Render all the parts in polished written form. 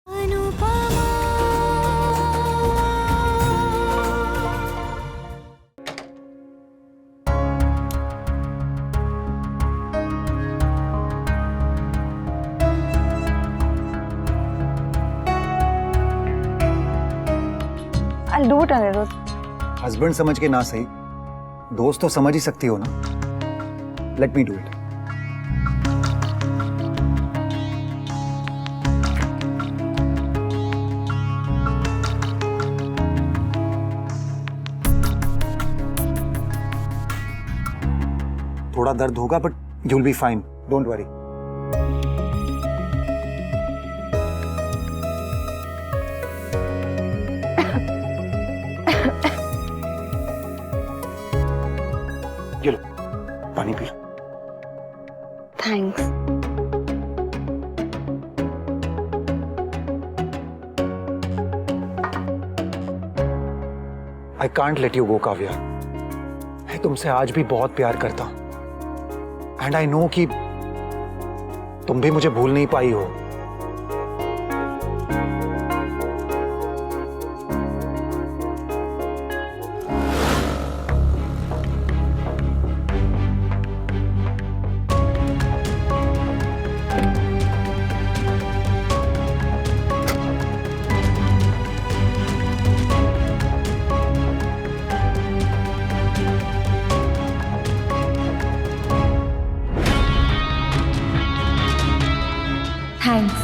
I'll do it, Anirudh. Husband समझ के ना सही, दोस्त तो समझ ही सकती हो ना. Let me do it. थोड़ा दर्द होगा but you'll be fine. Don't worry. ये लो, पानी P low. Thanks. I can't let you go, Kavya. मैं तुमसे आज भी बहुत प्यार करता हूं. एंड आई नो कि तुम भी मुझे भूल नहीं पाई हो. Thanks.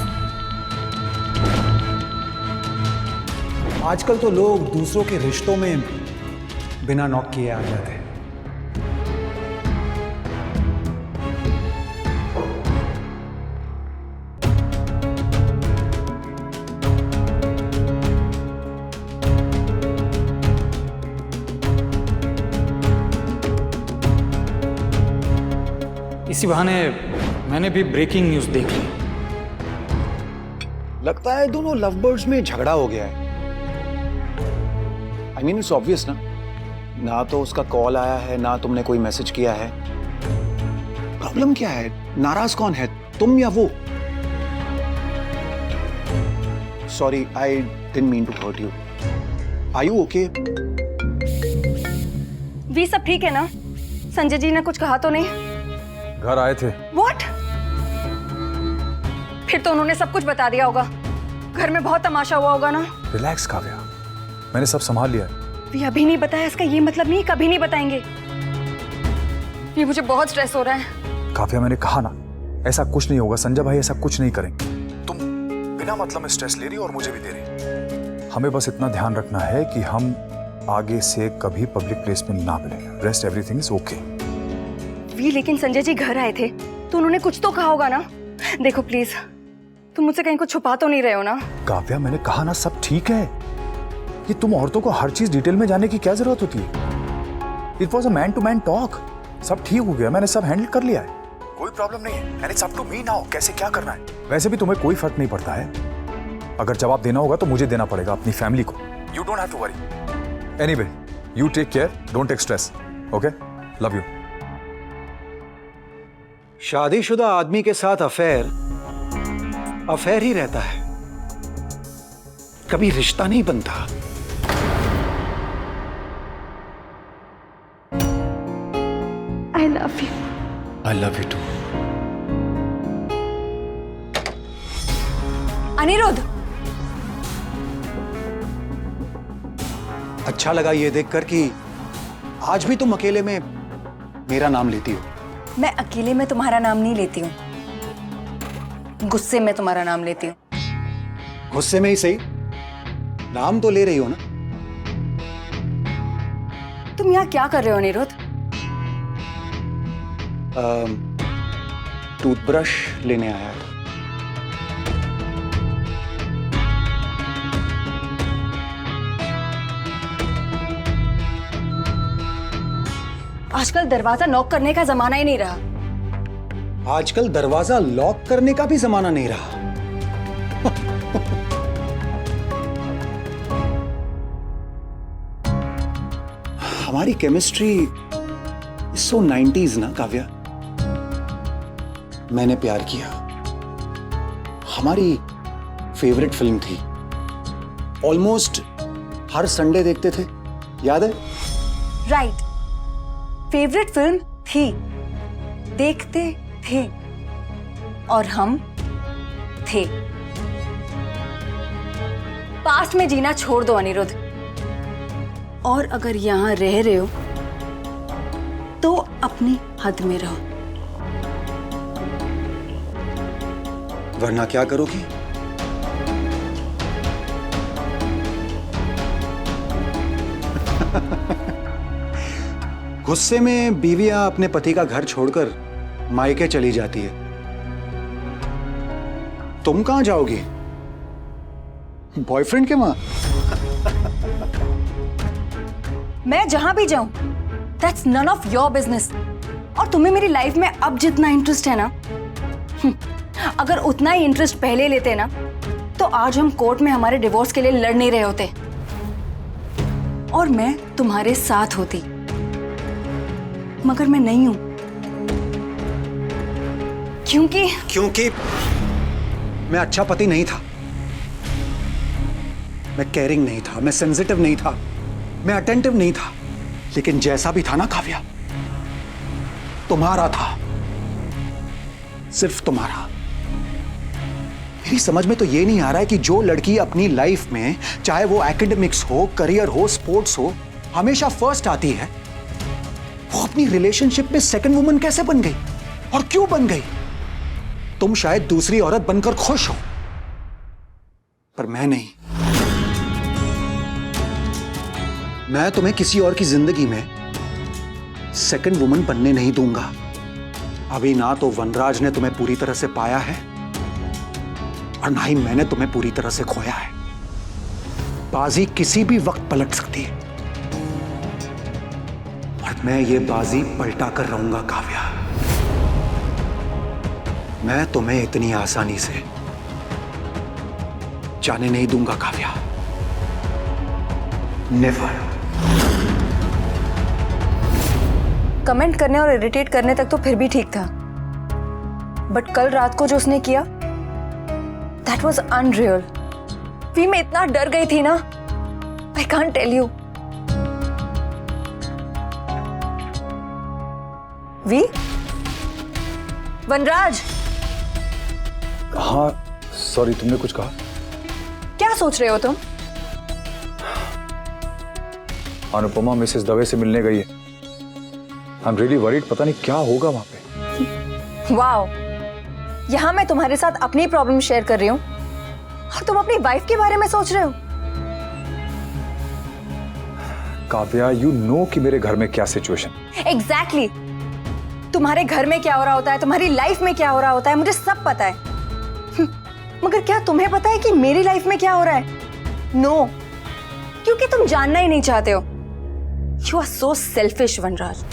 आजकल तो लोग दूसरों के रिश्तों में बिना नॉक किए आ जाते हैं. इसी बहाने मैंने भी ब्रेकिंग न्यूज देख ली. लगता है दोनों लव बर्ड्स में झगड़ा हो गया है. आई मीन इट्स ऑब्वियस ना. ना तो उसका कॉल आया है, ना तुमने कोई मैसेज किया है. प्रॉब्लम क्या है? नाराज कौन है, तुम या वो? Sorry, I didn't mean to hurt you. Are you okay? We सब ठीक है ना? संजय जी ने कुछ कहा तो नहीं? घर आए थे. What? फिर तो उन्होंने सब कुछ बता दिया होगा. घर में बहुत तमाशा हुआ होगा ना? रिलैक्स काव्या, मैंने सब संभाल लिया है. ये अभी नहीं बताया इसका ये मतलब नहीं कभी नहीं बताएंगे. ये मुझे बहुत स्ट्रेस हो रहा है. काव्या, मैंने कहा ना, ऐसा कुछ नहीं होगा. संजय भाई ऐसा कुछ नहीं करेंगे. तुम बिना मतलब में स्ट्रेस ले रही हो और मुझे भी दे रही. हमें बस इतना ध्यान रखना है कि हम आगे से कभी पब्लिक प्लेस में ना मिलें. Rest everything is okay. लेकिन संजय जी घर आए थे तो उन्होंने कुछ तो कहा होगा ना. देखो प्लीज, तुम मुझसे कहीं कुछ छुपा तो नहीं रहे हो ना? काव्या, मैंने कहा ना, सब ठीक है. ये तुम औरतों को हर चीज डिटेल में जानने की क्या जरूरत होती है? It was a man to man talk. सब ठीक हो गया, मैंने सब हैंडल कर लिया है. कोई प्रॉब्लम नहीं है. And it's up to me now, कैसे क्या करना है. वैसे भी तुम्हें कोई फर्क नहीं पड़ता है. अगर जवाब देना होगा तो मुझे देना पड़ेगा, अपनी फैमिली को. You don't have to worry. Anyway, you take care, don't take stress. Okay, love you. शादीशुदा आदमी के साथ अफेयर ही रहता है, कभी रिश्ता नहीं बनता. I love you. I love you too. Anirudh, अच्छा लगा ये देखकर कि आज भी तुम अकेले में मेरा नाम लेती हो. मैं अकेले में तुम्हारा नाम नहीं लेती हूँ, गुस्से में तुम्हारा नाम लेती हूँ. गुस्से में ही सही, नाम तो ले रही हो ना. तुम यहाँ क्या कर रहे हो अनिरुद्ध? टूथब्रश लेने आया था. आजकल दरवाजा नॉक करने का जमाना ही नहीं रहा. आजकल दरवाजा लॉक करने का भी जमाना नहीं रहा. हमारी केमिस्ट्री सो 90s ना काव्या. मैंने प्यार किया, हमारी फेवरेट फिल्म थी, ऑलमोस्ट हर संडे देखते थे, याद है? राइट, फेवरेट फिल्म थी, देखते थे, और हम थे। पास्ट में जीना छोड़ दो अनिरुद्ध, और अगर यहां रह रहे हो तो अपनी हद में रहो। वरना क्या करोगी? गुस्से में बीवियां अपने पति का घर छोड़कर मायके चली जाती है। तुम कहां जाओगी? बॉयफ्रेंड के वहां? मैं जहां भी जाऊं, that's none of your business. और तुम्हें मेरी लाइफ में अब जितना इंटरेस्ट है ना, अगर उतना ही इंटरेस्ट पहले लेते ना, तो आज हम कोर्ट में हमारे डिवोर्स के लिए लड़ नहीं रहे होते, और मैं तुम्हारे साथ होती। मगर मैं नहीं हूं, क्योंकि मैं अच्छा पति नहीं था, मैं केयरिंग नहीं था, मैं सेंसिटिव नहीं था, मैं अटेंटिव नहीं था। लेकिन जैसा भी था ना काव्या, तुम्हारा था, सिर्फ तुम्हारा। मेरी समझ में तो ये नहीं आ रहा है कि जो लड़की अपनी लाइफ में, चाहे वो एकेडमिक्स हो, करियर हो, स्पोर्ट्स हो, हमेशा फर्स्ट आती है, वो अपनी रिलेशनशिप में सेकंड वुमन कैसे बन गई, और क्यों बन गई? तुम शायद दूसरी औरत बनकर खुश हो, पर मैं नहीं। मैं तुम्हें किसी और की जिंदगी में सेकंड वुमन बनने नहीं दूंगा। अभी ना तो वनराज ने तुम्हें पूरी तरह से पाया है, और ना ही मैंने तुम्हें पूरी तरह से खोया है। बाजी किसी भी वक्त पलट सकती है, और मैं ये बाजी पलटा कर रहूंगा काव्या। मैं तुम्हें इतनी आसानी से जाने नहीं दूंगा काव्या, नेवर। कमेंट करने और इरिटेट करने तक तो फिर भी ठीक था, बट कल रात को जो उसने किया, दैट वॉज अनरियल। वी मैं इतना डर गई थी ना, आई कांट टेल यू। वी, वनराज। हाँ सॉरी, तुमने कुछ कहा? क्या सोच रहे हो तुम? अनुपमा मिसेस दवे से मिलने गई है। आई एम रियली वरीड, पता नहीं क्या होगा वहां पे। वाओ, यहां मैं तुम्हारे साथ अपनी प्रॉब्लम शेयर कर रही हूं, और तुम अपनी वाइफ के बारे में सोच रहे हो। काव्या, यू नो कि मेरे घर में क्या सिचुएशन। एग्जैक्टली, तुम्हारे घर में क्या हो रहा होता है, तुम्हारी लाइफ में क्या हो रहा होता है, मुझे सब पता है। मगर क्या तुम्हें पता है कि मेरी लाइफ में क्या हो रहा है? नो, क्योंकि तुम जानना ही नहीं चाहते हो। यू आर सो सेल्फिश वनराज।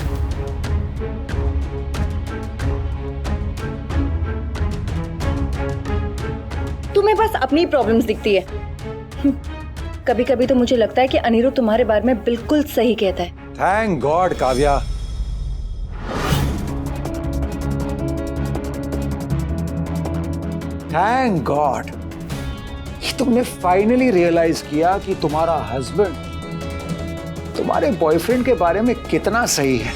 तुम्हें बस अपनी प्रॉब्लम्स दिखती है। कभी कभी तो मुझे लगता है कि अनिरुद्ध तुम्हारे बारे में बिल्कुल सही कहता है। Thank God Kavya. Thank God, तुमने फाइनली रियलाइज किया कि तुम्हारा हस्बैंड तुम्हारे बॉयफ्रेंड के बारे में कितना सही है।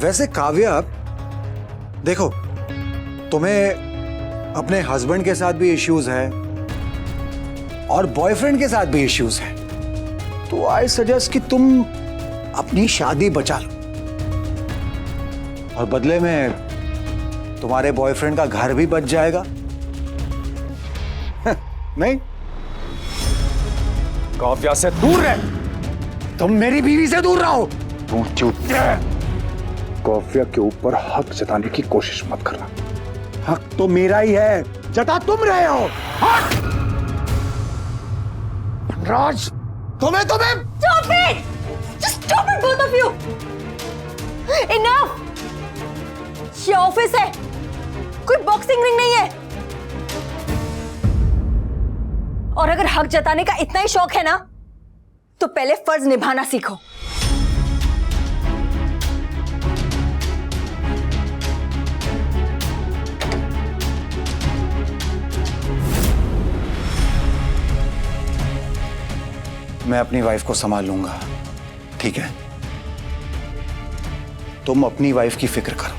वैसे काव्या, देखो, तुम्हें अपने हस्बैंड के साथ भी इश्यूज है और बॉयफ्रेंड के साथ भी इश्यूज है, तो आई सजेस्ट कि तुम अपनी शादी बचा लो, और बदले में तुम्हारे बॉयफ्रेंड का घर भी बच जाएगा। नहीं? काव्या से दूर रह। तुम मेरी बीवी से दूर रहो। तू चुप रह। काव्या के ऊपर हक जताने की कोशिश मत करना। हक तो मेरा ही है, जता तुम रहे हो। राज, तुम्हें Stop it! Of you, enough. ये ऑफिस है, कोई बॉक्सिंग रिंग नहीं है। और अगर हक जताने का इतना ही शौक है ना, तो पहले फर्ज निभाना सीखो। मैं अपनी वाइफ को संभाल लूंगा, ठीक है? तुम अपनी वाइफ की फिक्र करो।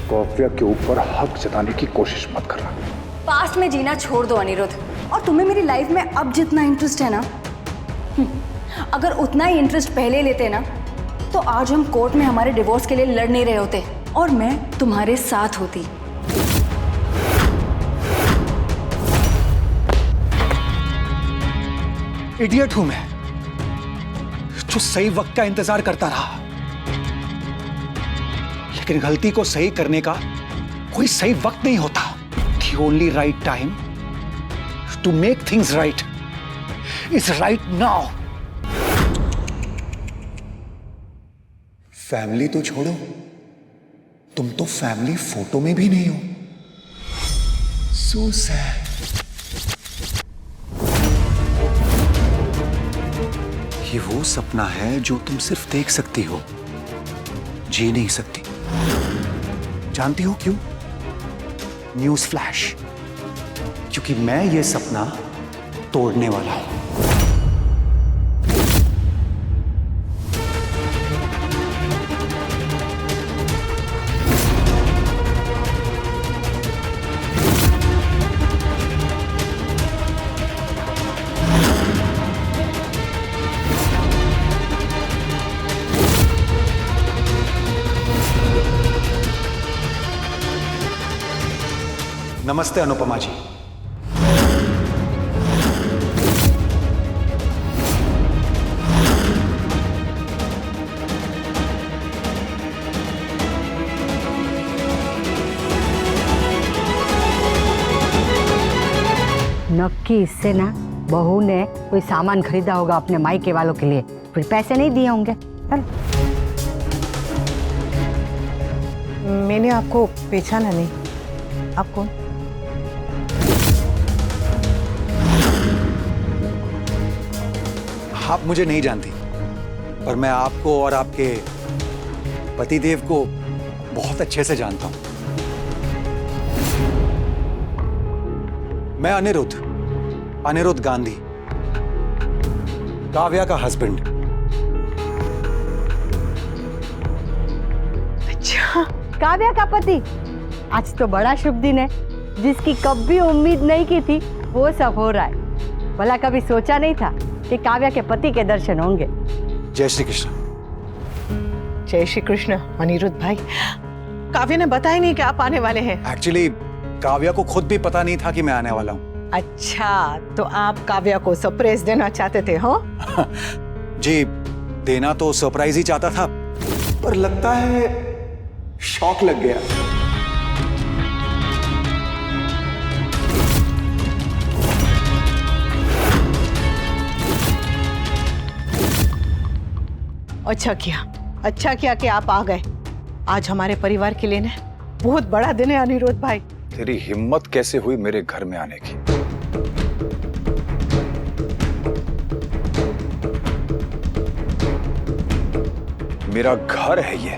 काव्या के ऊपर हक जताने की कोशिश मत करना। पास्ट में जीना छोड़ दो अनिरुद्ध, और तुम्हें मेरी लाइफ में अब जितना इंटरेस्ट है ना, अगर उतना ही इंटरेस्ट पहले लेते ना, तो आज हम कोर्ट में हमारे डिवोर्स के लिए लड़ नहीं रहे होते और मैं तुम्हारे साथ होती। इडियट हूं मैं, जो सही वक्त का इंतजार करता रहा, लेकिन गलती को सही करने का कोई सही वक्त नहीं होता। The only right time to make things right is right now. Family तो छोड़ो, तुम तो फैमिली फोटो में भी नहीं हो। So sad. ये वो सपना है जो तुम सिर्फ देख सकती हो, जी नहीं सकती। जानती हो क्यों? न्यूज़ फ्लैश, क्योंकि मैं ये सपना तोड़ने वाला हूं। नमस्ते अनुपमा जी। नक्की इससे ना बहू ने कोई सामान खरीदा होगा अपने मायके वालों के लिए, फिर पैसे नहीं दिए होंगे। मैंने आपको पहचाना नहीं, आप कौन? आप मुझे नहीं जानती, पर मैं आपको और आपके पतिदेव को बहुत अच्छे से जानता हूं। मैं अनिरुद्ध गांधी, काव्या का हस्बैंड। अच्छा, काव्या का पति। आज तो बड़ा शुभ दिन है, जिसकी कभी उम्मीद नहीं की थी वो सब हो रहा है। भला कभी सोचा नहीं था कि काव्या के पति के दर्शन होंगे। जय श्री कृष्ण। जय श्री कृष्ण अनिरुद्ध भाई। काव्या ने बताया नहीं कि आप आने वाले हैं। एक्चुअली काव्या को खुद भी पता नहीं था कि मैं आने वाला हूं। अच्छा, तो आप काव्या को सरप्राइज देना चाहते थे, हो? जी, देना तो सरप्राइज ही चाहता था, पर लगता है शॉक लग गया। अच्छा किया कि आप आ गए। आज हमारे परिवार के लिए ना बहुत बड़ा दिन है अनिरुद्ध भाई। तेरी हिम्मत कैसे हुई मेरे घर में आने की? मेरा घर है ये,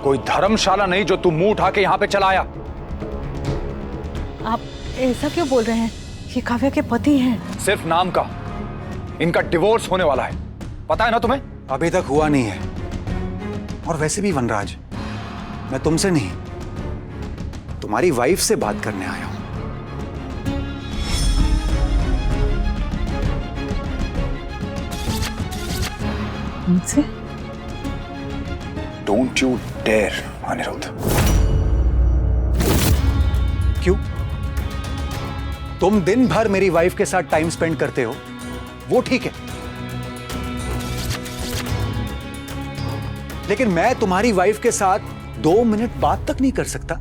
कोई धर्मशाला नहीं जो तू मुंह उठा के यहां पे चला आया। आप ऐसा क्यों बोल रहे हैं? ये काव्या के पति हैं। सिर्फ नाम का, इनका डिवोर्स होने वाला है, पता है ना तुम्हें? अभी तक हुआ नहीं है। और वैसे भी वनराज, मैं तुमसे नहीं, तुम्हारी वाइफ से बात करने आया हूं। उनसे? Don't you dare Anirudh. क्यों? तुम दिन भर मेरी वाइफ के साथ टाइम स्पेंड करते हो, वो ठीक है, लेकिन मैं तुम्हारी वाइफ के साथ 2 मिनट बात तक नहीं कर सकता?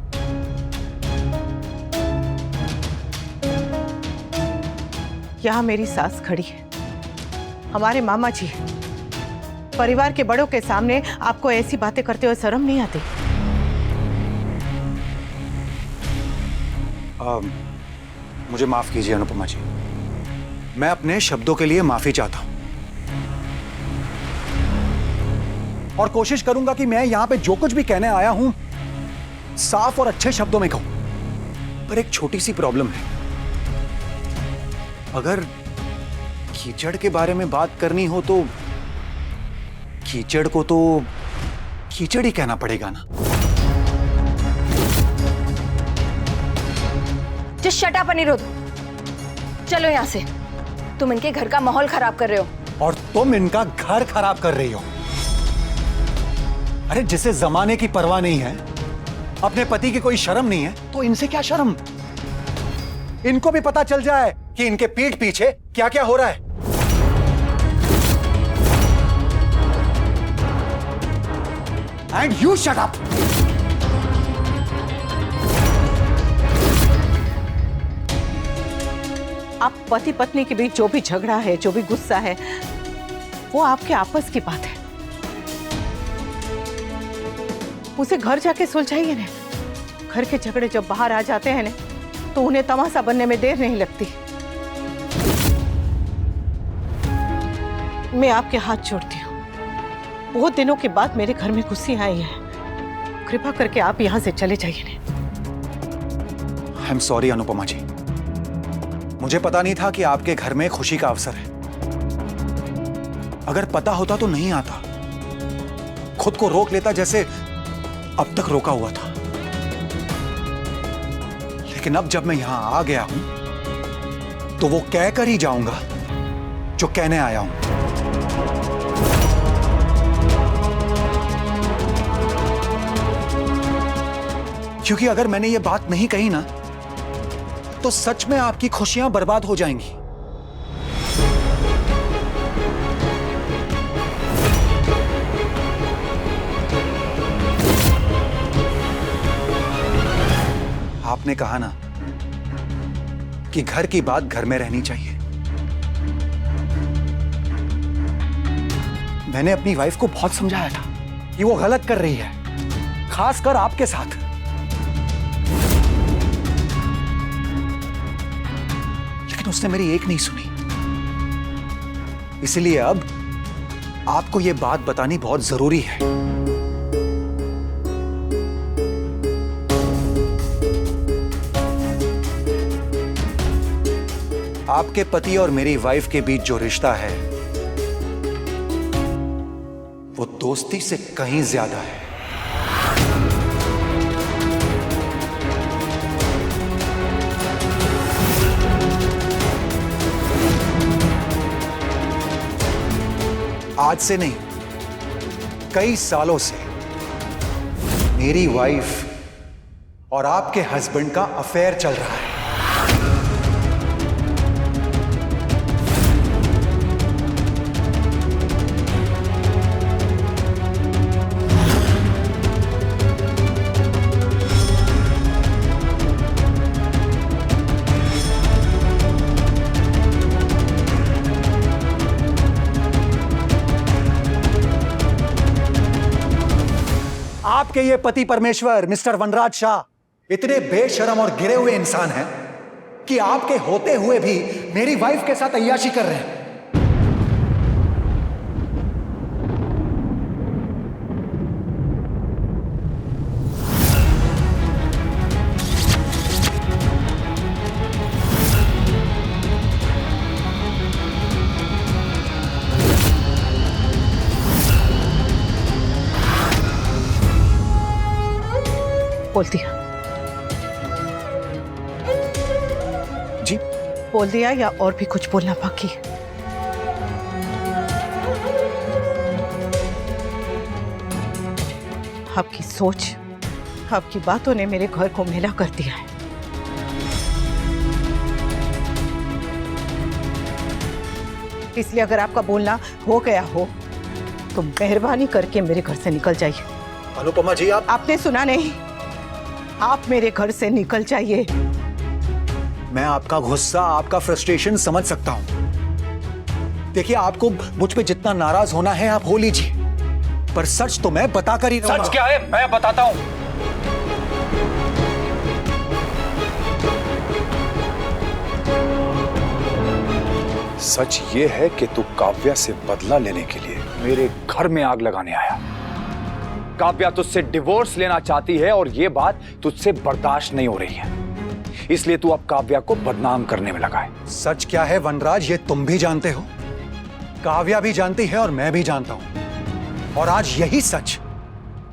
यहाँ मेरी सास खड़ी है, हमारे मामा जी। परिवार के बड़ों के सामने आपको ऐसी बातें करते हुए शर्म नहीं आती? मुझे माफ कीजिए अनुपमा जी, मैं अपने शब्दों के लिए माफी चाहता हूं और कोशिश करूंगा कि मैं यहां पे जो कुछ भी कहने आया हूं साफ और अच्छे शब्दों में कहूं। पर एक छोटी सी प्रॉब्लम है, अगर कीचड़ के बारे में बात करनी हो तो कीचड़ को तो कीचड़ ही कहना पड़ेगा ना। जस्ट शट अप अनिरुद्ध, चलो यहां से। तुम इनके घर का माहौल खराब कर रहे हो। और तुम इनका घर खराब कर रही हो। अरे जिसे जमाने की परवाह नहीं है, अपने पति की कोई शर्म नहीं है, तो इनसे क्या शर्म? इनको भी पता चल जाए कि इनके पीठ पीछे क्या क्या हो रहा है। And you shut up. आप पति पत्नी के बीच जो भी झगड़ा है, जो भी गुस्सा है, वो आपके आपस की बात है। उसे घर जाके सुलझाइए ना। घर के झगड़े जब बाहर आ जाते हैं ना, तो उन्हें तमाशा बनने में देर नहीं लगती। मैं आपके हाथ जोड़ती हूँ, बहुत दिनों के बाद मेरे घर में खुशी आई है। कृपा करके आप यहाँ से चले जाइए ना। आई एम सॉरी अनुपमा जी, मुझे पता नहीं था कि आपके घर में खुशी का अवसर है। अगर पता होता तो नहीं आता, खुद को रोक लेता जैसे अब तक रोका हुआ था। लेकिन अब जब मैं यहां आ गया हूं तो वो कहकर ही जाऊंगा जो कहने आया हूं। क्योंकि अगर मैंने ये बात नहीं कही ना, तो सच में आपकी खुशियां बर्बाद हो जाएंगी। आपने कहा ना कि घर की बात घर में रहनी चाहिए। मैंने अपनी वाइफ को बहुत समझाया था कि वो गलत कर रही है, खासकर आपके साथ। लेकिन उसने मेरी एक नहीं सुनी। इसलिए अब आपको यह बात बतानी बहुत जरूरी है। आपके पति और मेरी वाइफ के बीच जो रिश्ता है वो दोस्ती से कहीं ज्यादा है। आज से नहीं, कई सालों से मेरी वाइफ और आपके हस्बैंड का अफेयर चल रहा है। आपके ये पति परमेश्वर मिस्टर वनराज शाह इतने बेशरम और गिरे हुए इंसान हैं कि आपके होते हुए भी मेरी वाइफ के साथ अय्याशी कर रहे हैं। बोल दिया? जी बोल दिया या और भी कुछ बोलना बाकी है? आपकी सोच, आपकी बातों ने मेरे घर को मेला कर दिया है। इसलिए अगर आपका बोलना हो गया हो तो मेहरबानी करके मेरे घर से निकल जाइए। अनुपमा जी आप आपने सुना नहीं? आप मेरे घर से निकल जाइए। मैं आपका गुस्सा, आपका फ्रस्ट्रेशन समझ सकता हूं। देखिए, आपको मुझ पे जितना नाराज होना है आप हो लीजिए, पर सच तो मैं बता कर ही रहूंगा। सच क्या है मैं बताता हूं। सच ये है कि तू काव्या से बदला लेने के लिए मेरे घर में आग लगाने आया। काव्या तुझसे डिवोर्स लेना चाहती है और ये बात तुझसे बर्दाश्त नहीं हो रही है, इसलिए तू अब काव्या को बदनाम करने में लगा है। सच क्या है वनराज, ये तुम भी जानते हो, काव्या भी जानती है और मैं भी जानता हूं। और आज यही सच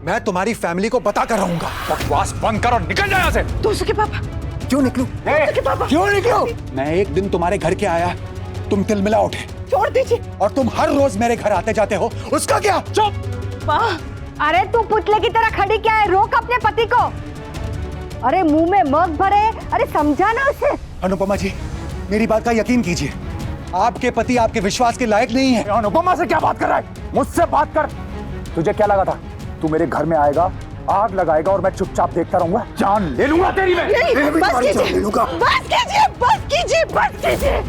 मैं तुम्हारी फैमिली को बता कर रहूंगा। बकवास बंद कर और निकल जा यहाँ से। दोस्तों के पापा, क्यों निकलूं? क्यों निकलूं? मैं एक दिन तुम्हारे घर के आया, तुम तिलमिला उठे। छोड़ दीजिए। और तुम हर रोज मेरे घर आते जाते हो, उसका क्या? चुप। माँ, अरे तू पुतले की तरह खड़ी क्या है? रोक अपने पति को। अरे मुंह में मग भरे, अरे समझा ना उसे। अनुपमा जी, मेरी बात का यकीन कीजिए, आपके पति आपके विश्वास के लायक नहीं है। अनुपमा से क्या बात कर रहा है? मुझसे बात कर। तुझे क्या लगा था तू मेरे घर में आएगा, आग लगाएगा और मैं चुपचाप देखता रहूंगा? जान ले लूंगा तेरी मैं। बस कीजिए, बस कीजिए, बस कीजिए।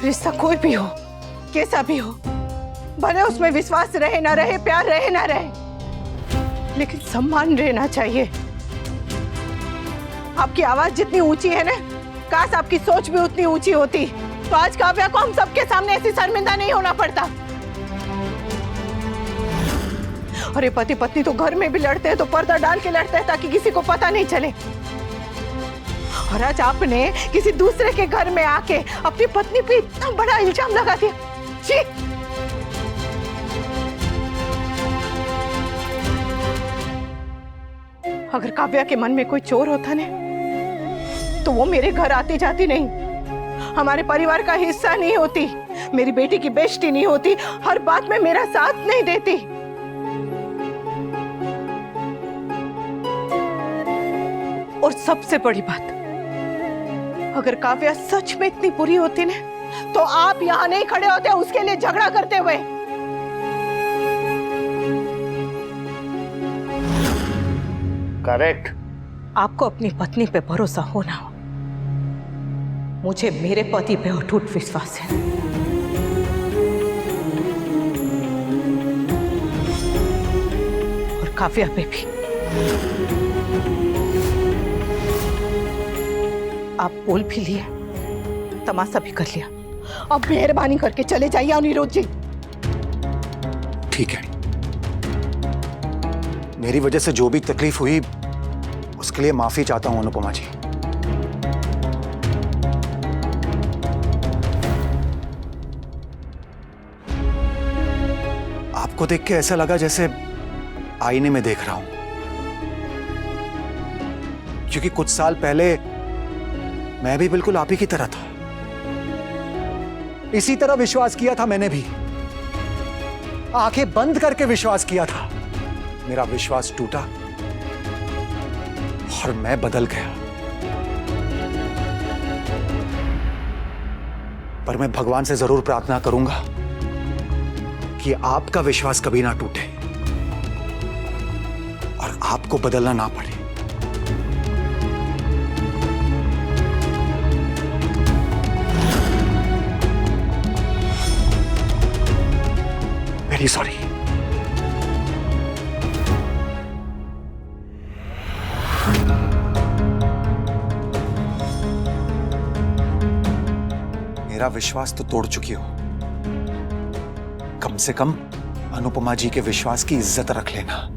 रिश्ता कोई भी हो, कैसा भी हो, भले उसमें विश्वास रहे ना रहे, प्यार रहे ना रहे, लेकिन सम्मान रहना चाहिए। आपकी आवाज जितनी ऊंची है ना, काश आपकी सोच भी उतनी ऊंची होती, तो आज काव्या को हम सबके सामने ऐसी शर्मिंदा नहीं होना पड़ता। अरे पति पत्नी तो घर में भी लड़ते हैं तो पर्दा डाल के लड़ते हैं ताकि किसी को पता नहीं चले, और आज आपने किसी दूसरे के घर में आके अपनी पत्नी पे इतना बड़ा इल्जाम लगा दिया। जी, अगर काव्या के मन में कोई चोर होता ने, तो वो मेरे घर आती जाती नहीं, हमारे परिवार का हिस्सा नहीं होती, मेरी बेटी की बेइज्जती नहीं होती, हर बात में मेरा साथ नहीं देती। और सबसे बड़ी बात, अगर काव्या सच में इतनी बुरी होती ना, तो आप यहां नहीं खड़े होते उसके लिए झगड़ा करते हुए। करेक्ट। आपको अपनी पत्नी पे भरोसा होना हो, मुझे मेरे पति पे अटूट विश्वास है। और काव्या पे भी। आप बोल भी लिए, तमाशा भी कर लिया, अब मेहरबानी करके चले जाइए अनिरुद्ध जी। ठीक है, मेरी वजह से जो भी तकलीफ हुई उसके लिए माफी चाहता हूं अनुपमा जी। आपको देख के ऐसा लगा जैसे आईने में देख रहा हूं, क्योंकि कुछ साल पहले मैं भी बिल्कुल आप ही की तरह था। इसी तरह विश्वास किया था मैंने भी, आंखें बंद करके विश्वास किया था। मेरा विश्वास टूटा और मैं बदल गया, पर मैं भगवान से जरूर प्रार्थना करूंगा कि आपका विश्वास कभी ना टूटे और आपको बदलना ना पड़े। Very sorry. मेरा विश्वास तो तोड़ चुकी हो, कम से कम अनुपमा जी के विश्वास की इज्जत रख लेना।